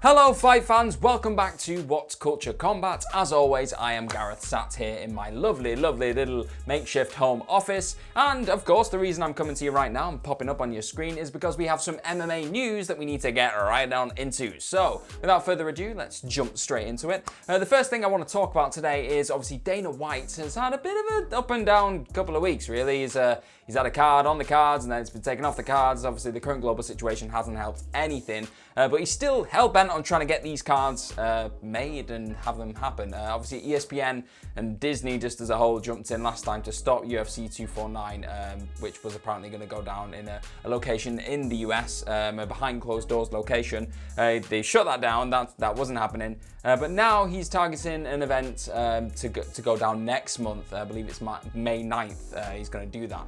Hello fight fans, welcome back to WhatCulture Combat. As always, I am Gareth, sat here in my lovely little makeshift home office. And of course, the reason I'm coming to you right now and popping up on your screen is because we have some MMA news that we need to get right down into. So without further ado, let's jump straight into it. The first thing I want to talk about today is obviously Dana White has had a bit of an up and down couple of weeks really. He's had a card on the cards and then it's been taken off the cards. Obviously the current global situation hasn't helped anything, but he's still hell-bent on trying to get these cards made and have them happen. Obviously ESPN and Disney just as a whole jumped in last time to stop UFC 249, which was apparently going to go down in a location in the US, a behind closed doors location. They shut that down, that wasn't happening, but now he's targeting an event to go down next month. I believe it's May 9th, he's going to do that.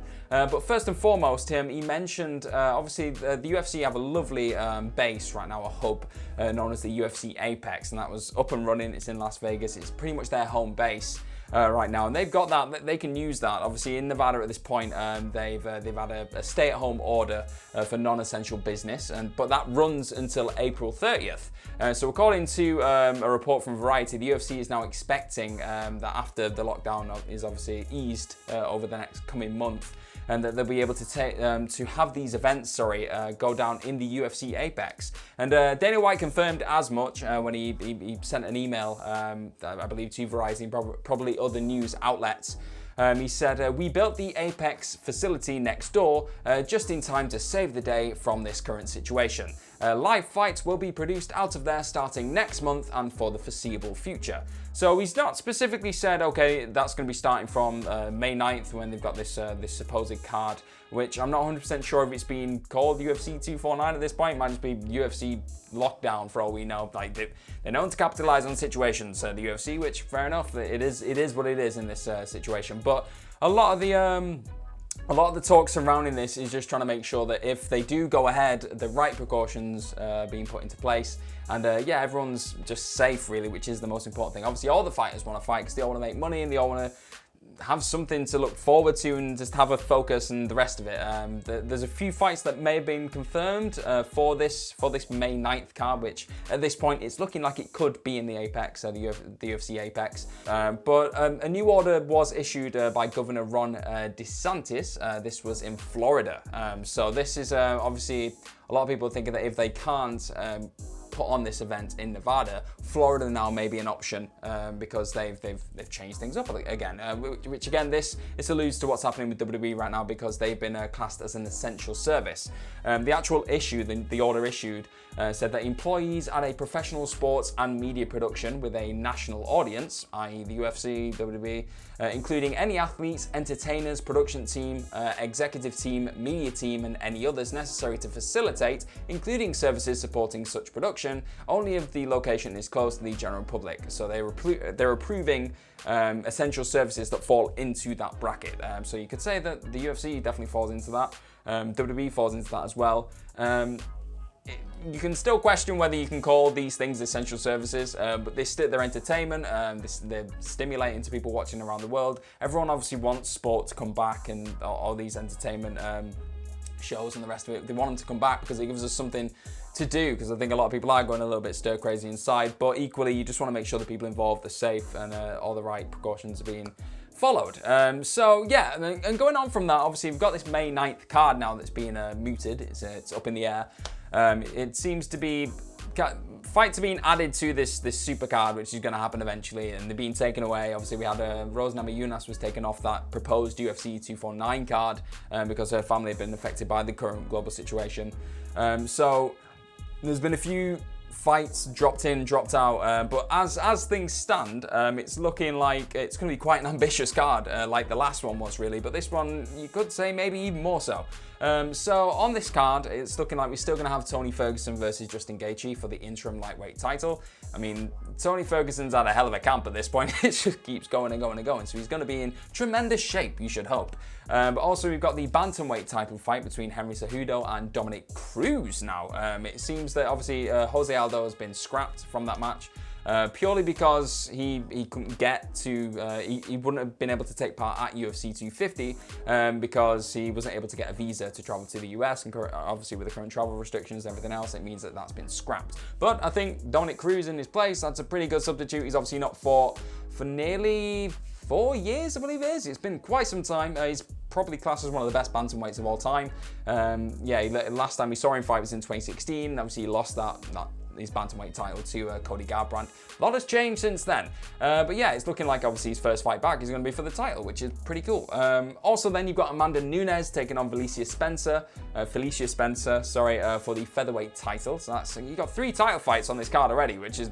But first and foremost, he mentioned, obviously the UFC have a lovely base right now, a hub known as the UFC Apex, and that was up and running. It's in Las Vegas. It's pretty much their home base right now, and they've got that. They can use that. Obviously, in Nevada at this point, they've had a stay-at-home order for non-essential business, but that runs until April 30th. So according to a report from Variety, the UFC is now expecting that after the lockdown is obviously eased over the next coming month, and that they'll be able to have these events, go down in the UFC Apex. And Dana White confirmed as much when he sent an email, I believe, to Variety and probably other news outlets. He said, we built the Apex facility next door just in time to save the day from this current situation. Live fights will be produced out of there starting next month and for the foreseeable future. So he's not specifically said, okay, that's going to be starting from May 9th when they've got this supposed card, which I'm not 100% sure if it's been called UFC 249 at this point. It might just be UFC lockdown for all we know. Like they're known to capitalize on situations, the UFC, which fair enough, it is what it is in this situation. But a lot of the talk surrounding this is just trying to make sure that if they do go ahead, the right precautions being put into place, and everyone's just safe really, which is the most important thing. Obviously, all the fighters want to fight because they all want to make money and they all want to have something to look forward to and just have a focus and the rest of it. There's a few fights that may have been confirmed for this May 9th card, which at this point it's looking like it could be in the Apex, the UFC Apex. But a new order was issued by Governor Ron DeSantis. This was in Florida. So this is obviously a lot of people thinking that if they can't put on this event in Nevada, Florida now may be an option because they've changed things up again. Which again, this alludes to what's happening with WWE right now because they've been classed as an essential service. The actual issue, the order issued, said that employees at a professional sports and media production with a national audience, i.e. the UFC, WWE, including any athletes, entertainers, production team, executive team, media team, and any others necessary to facilitate, including services supporting such production, only if the location is closed to the general public. So they're approving essential services that fall into that bracket. So you could say that the UFC definitely falls into that. WWE falls into that as well. You can still question whether you can call these things essential services, but they're entertainment, they're stimulating to people watching around the world. Everyone obviously wants sport to come back and all these entertainment shows and the rest of it. They want them to come back because it gives us something to do, because I think a lot of people are going a little bit stir crazy inside, but equally you just want to make sure the people involved are safe and all the right precautions are being followed. So yeah, and going on from that, obviously we've got this May 9th card now that's being mooted. It's up in the air. It seems to be fights are being added to this super card, which is going to happen eventually, and they're being taken away. Obviously, we had Rose Namajunas was taken off that proposed UFC 249 card because her family had been affected by the current global situation. So there's been a few fights dropped in, dropped out, but as things stand, it's looking like it's going to be quite an ambitious card, like the last one was really, but this one you could say maybe even more so. So on this card, it's looking like we're still going to have Tony Ferguson versus Justin Gaethje for the interim lightweight title. I mean, Tony Ferguson's had a hell of a camp at this point. It just keeps going and going and going. So he's going to be in tremendous shape, you should hope. But also we've got the bantamweight title fight between Henry Cejudo and Dominic Cruz now. It seems that obviously Jose Aldo has been scrapped from that match. purely because he couldn't get to, he wouldn't have been able to take part at UFC 250 because he wasn't able to get a visa to travel to the US, and obviously with the current travel restrictions and everything else, it means that that's been scrapped. But I think Dominic Cruz in his place, that's a pretty good substitute. He's obviously not fought for nearly 4 years, I believe it is. It's been quite some time. He's probably classed as one of the best bantamweights of all time. Last time we saw him fight was in 2016. Obviously, he lost his bantamweight title to Cody Garbrandt. A lot has changed since then. But yeah, it's looking like obviously his first fight back is going to be for the title, which is pretty cool. Also, then you've got Amanda Nunes taking on Felicia Spencer, for the featherweight title. So you've got 3 title fights on this card already, which is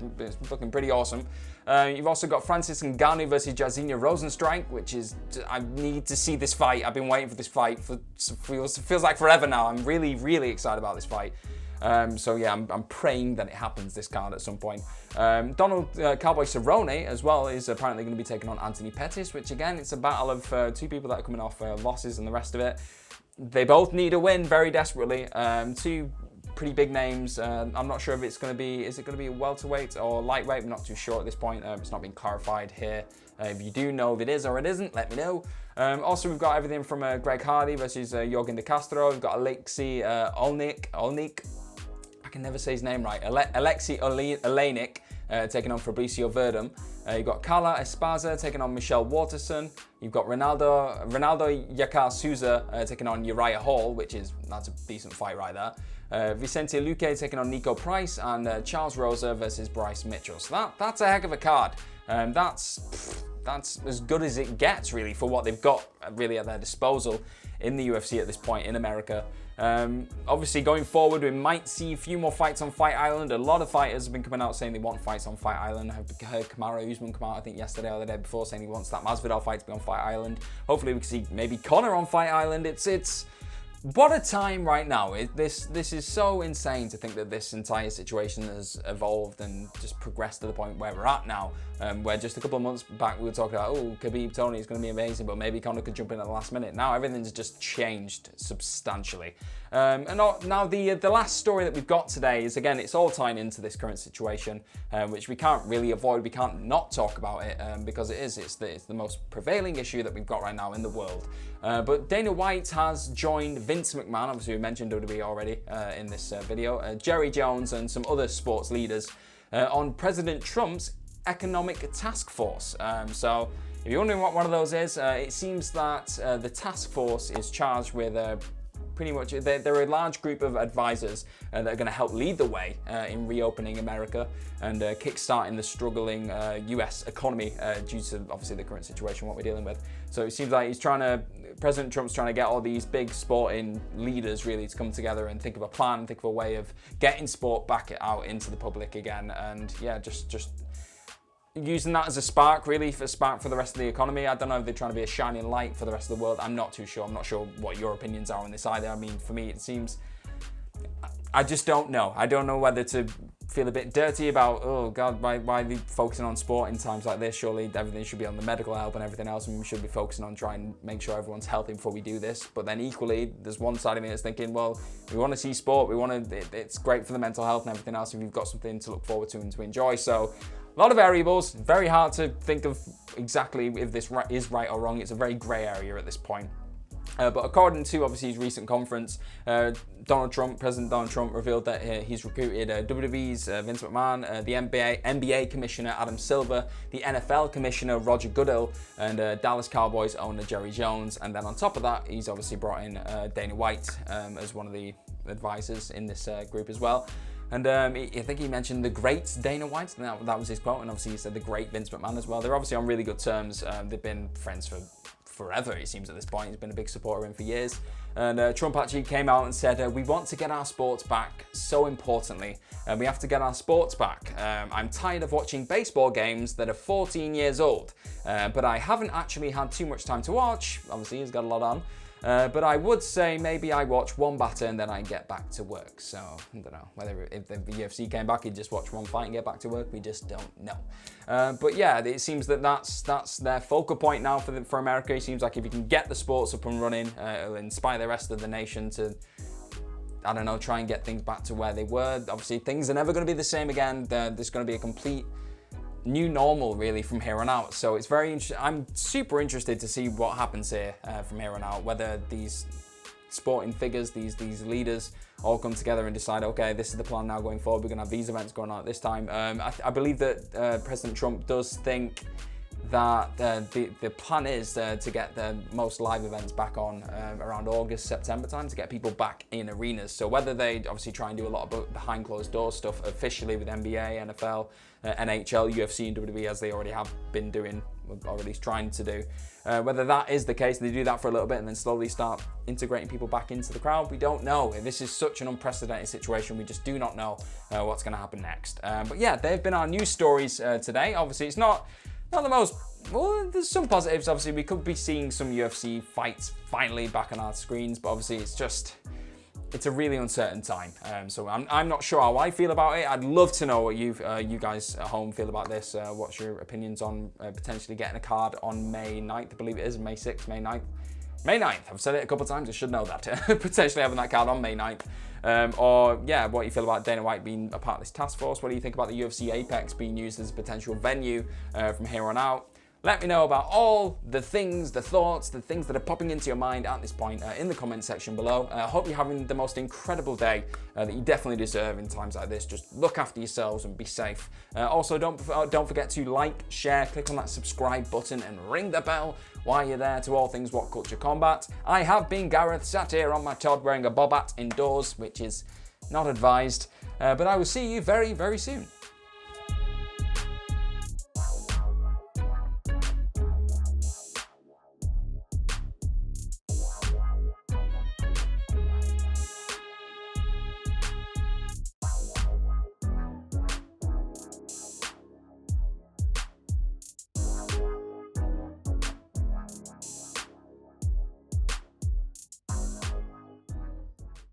looking pretty awesome. You've also got Francis Ngannou versus Jairzinho Rozenstruik, which is, I need to see this fight. I've been waiting for this fight feels like forever now. I'm really, really excited about this fight. So yeah, I'm praying that it happens this card at some point. Donald Cowboy Cerrone as well is apparently going to be taking on Anthony Pettis, which again, it's a battle of 2 people that are coming off losses and the rest of it. They both need a win very desperately. 2 pretty big names. I'm not sure if it's going to be, is it going to be a welterweight or lightweight? I'm not too sure at this point. It's not been clarified here. If you do know if it is or it isn't, let me know. Also, we've got everything from Greg Hardy versus Jorgen De Castro. We've got Alexei Olnik. I can never say his name right. Alexei Olenek taking on Fabricio Verdum. You've got Carla Esparza taking on Michelle Waterson. You've got Ronaldo Yakar Souza taking on Uriah Hall, that's a decent fight right there. Vicente Luque taking on Nico Price, and Charles Rosa versus Bryce Mitchell. So that's a heck of a card. That's as good as it gets, really, for what they've got really at their disposal in the UFC at this point in America. Obviously, going forward, we might see a few more fights on Fight Island. A lot of fighters have been coming out saying they want fights on Fight Island. I've heard Kamaru Usman come out, I think yesterday or the day before, saying he wants that Masvidal fight to be on Fight Island. Hopefully, we can see maybe Conor on Fight Island. It's what a time right now. This is so insane to think that this entire situation has evolved and just progressed to the point where we're at now, where just a couple of months back we were talking about, oh, Khabib Tony is going to be amazing, but maybe Conor could jump in at the last minute. Now everything's just changed substantially. And now the last story that we've got today is, again, it's all tying into this current situation, which we can't really avoid. We can't not talk about it because it's the most prevailing issue that we've got right now in the world. But Dana White has joined Vince McMahon, obviously we mentioned WWE already in this video, Jerry Jones and some other sports leaders on President Trump's economic task force. So if you're wondering what one of those is, it seems that the task force is charged with pretty much, they're a large group of advisors that are going to help lead the way in reopening America and kickstarting the struggling US economy due to obviously the current situation, what we're dealing with. So it seems like President Trump's trying to get all these big sporting leaders really to come together and think of a plan, think of a way of getting sport back out into the public again, and yeah, just using that as a spark, really, for the rest of the economy. I don't know if they're trying to be a shining light for the rest of the world. I'm not too sure. I'm not sure what your opinions are on this either. I mean, for me, it seems, I just don't know. I don't know whether to feel a bit dirty about, oh God, why are they focusing on sport in times like this? Surely everything should be on the medical help and everything else, and we should be focusing on trying to make sure everyone's healthy before we do this. But then equally, there's one side of me that's thinking, well, we want to see sport. It's great for the mental health and everything else if you've got something to look forward to and to enjoy. So a lot of variables, very hard to think of exactly if this is right or wrong. It's a very grey area at this point. But according to obviously his recent conference, President Donald Trump revealed that he's recruited WWE's Vince McMahon, the NBA Commissioner Adam Silver, the NFL Commissioner Roger Goodell, and Dallas Cowboys owner Jerry Jones. And then on top of that, he's obviously brought in Dana White as one of the advisors in this group as well. And I think he mentioned the great Dana White, and that was his quote, and obviously he said the great Vince McMahon as well. They're obviously on really good terms. They've been friends for forever, it seems, at this point. He's been a big supporter of him for years. And Trump actually came out and said, we want to get our sports back, so importantly. We have to get our sports back. I'm tired of watching baseball games that are 14 years old, but I haven't actually had too much time to watch. Obviously, he's got a lot on. But I would say maybe I watch one batter and then I get back to work. So I don't know whether if the UFC came back, he'd just watch one fight and get back to work. We just don't know. But yeah, it seems that that's their focal point now for America. It seems like if you can get the sports up and running, it'll inspire the rest of the nation to, I don't know, try and get things back to where they were. Obviously, things are never going to be the same again. There's going to be a complete new normal really from here on out. So it's very interesting. I'm super interested to see what happens here from here on out, whether these sporting figures, these leaders all come together and decide, okay, this is the plan now going forward. We're gonna have these events going on at this time. I believe that President Trump does think that the plan is to get the most live events back on around August, September time, to get people back in arenas. So whether they obviously try and do a lot of behind closed doors stuff officially with NBA, NFL, NHL, UFC and WWE, as they already have been doing, or at least trying to do, whether that is the case, they do that for a little bit and then slowly start integrating people back into the crowd, we don't know. This is such an unprecedented situation. We just do not know what's going to happen next. But yeah, they've been our news stories today. Obviously, it's not the most, well, there's some positives. Obviously, we could be seeing some UFC fights finally back on our screens, but obviously it's a really uncertain time. So I'm not sure how I feel about it. I'd love to know what you guys at home feel about this. What's your opinions on potentially getting a card on May 9th? I believe it is May 6th, May 9th. May 9th, I've said it a couple of times, I should know that. Potentially having that card on May 9th. Or yeah, what you feel about Dana White being a part of this task force. What do you think about the UFC Apex being used as a potential venue from here on out? Let me know about all the things, the thoughts, the things that are popping into your mind at this point in the comment section below. I hope you're having the most incredible day that you definitely deserve in times like this. Just look after yourselves and be safe. Also, don't forget to like, share, click on that subscribe button and ring the bell while you're there to all things What Culture Combat. I have been Gareth, sat here on my Todd wearing a bob hat indoors, which is not advised. But I will see you very, very soon.